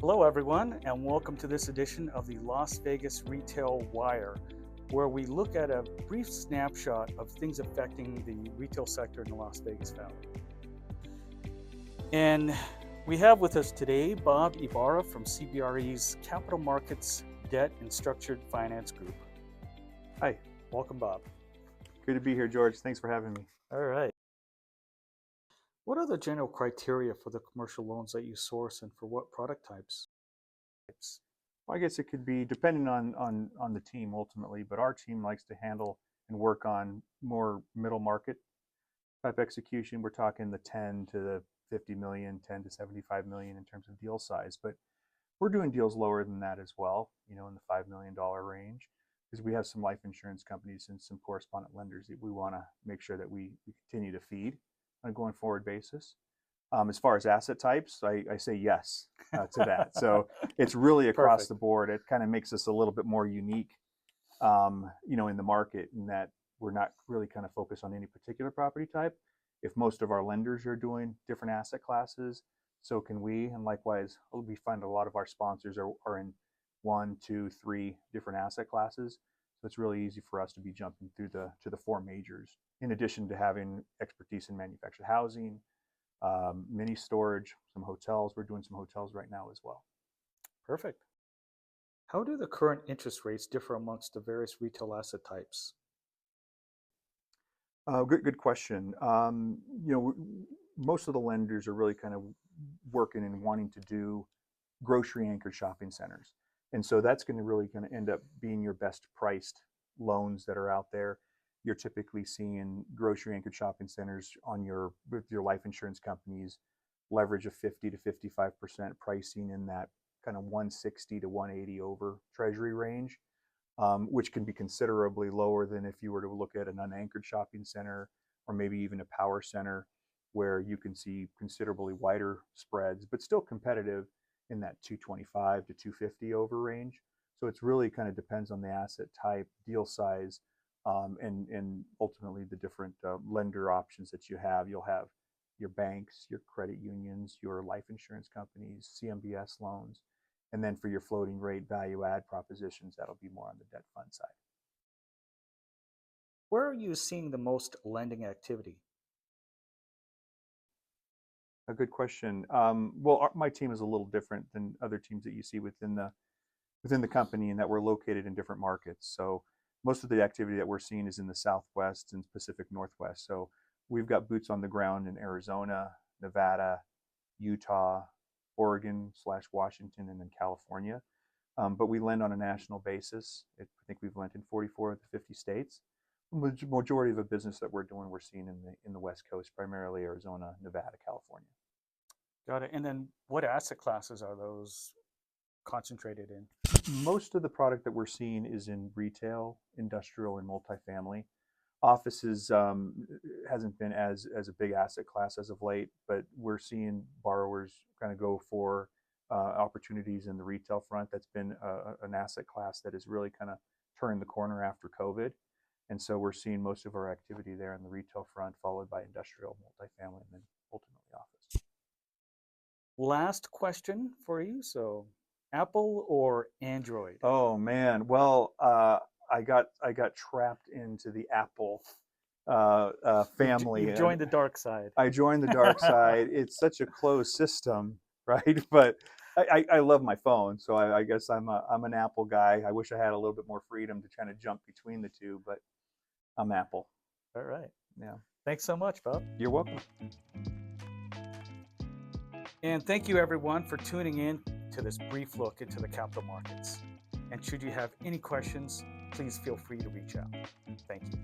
Hello, everyone, and welcome to this edition of the Las Vegas Retail Wire, where we look at a brief snapshot of things affecting the retail sector in the Las Vegas Valley. And we have with us today Bob Ybarra from CBRE's Capital Markets Debt and Structured Finance Group. Hi, welcome, Bob. Good to be here, George. Thanks for having me. All right. What are the general criteria for the commercial loans that you source and for what product types? Well, I guess it could be depending on the team ultimately, but our team likes to handle and work on more middle market type execution. We're talking the 10 to the 50 million, 10 to 75 million in terms of deal size, but we're doing deals lower than that as well, in the $5 million range, because we have some life insurance companies and some correspondent lenders that we want to make sure that we continue to feed on a going forward basis. As far as asset types, I say yes to that. So it's really across Perfect. the board. It kind of makes us a little bit more unique, in the market, in that we're not really kind of focused on any particular property type. If most of our lenders are doing different asset classes, so can we. And likewise, we find a lot of our sponsors are in 1, 2, 3 different asset classes. So it's really easy for us to be jumping through to the 4 majors, in addition to having expertise in manufactured housing, mini storage, some hotels. We're doing some hotels right now as well. Perfect. How do the current interest rates differ amongst the various retail asset types? Good question. Most of the lenders are really kind of working and wanting to do grocery anchored shopping centers. And so that's going to end up being your best priced loans that are out there. You're typically seeing grocery anchored shopping centers with your life insurance companies leverage of 50 to 55% pricing in that kind of 160 to 180 over treasury range, which can be considerably lower than if you were to look at an unanchored shopping center or maybe even a power center, where you can see considerably wider spreads, but still competitive in that 225 to 250 over range. So it's really kind of depends on the asset type, deal size, and ultimately the different lender options that you have. You'll have your banks, your credit unions, your life insurance companies, CMBS loans, and then for your floating rate value add propositions, that'll be more on the debt fund side. Where are you seeing the most lending activity? A good question. My team is a little different than other teams that you see within the company, in that we're located in different markets. So most of the activity that we're seeing is in the Southwest and Pacific Northwest. So we've got boots on the ground in Arizona, Nevada, Utah, Oregon/Washington, and then California. But we lend on a national basis. I think we've lent in 44 of the 50 states. The majority of the business that we're doing, we're seeing in the West Coast, primarily Arizona, Nevada, California. Got it. And then what asset classes are those concentrated in? Most of the product that we're seeing is in retail, industrial, and multifamily. Offices hasn't been as a big asset class as of late, but we're seeing borrowers kind of go for opportunities in the retail front. That's been an asset class that has really kind of turned the corner after COVID. And so we're seeing most of our activity there in the retail front, followed by industrial, multifamily, and then ultimately office. Last question for you. So, Apple or Android? Oh man, well, I got trapped into the Apple family. You've joined the dark side. I joined the dark side. It's such a closed system, right? But I love my phone, so I guess I'm an Apple guy. I wish I had a little bit more freedom to kind of jump between the two, but I'm Apple. All right. Yeah. Thanks so much, Bob. You're welcome. And thank you, everyone, for tuning in to this brief look into the capital markets. And should you have any questions, please feel free to reach out. Thank you.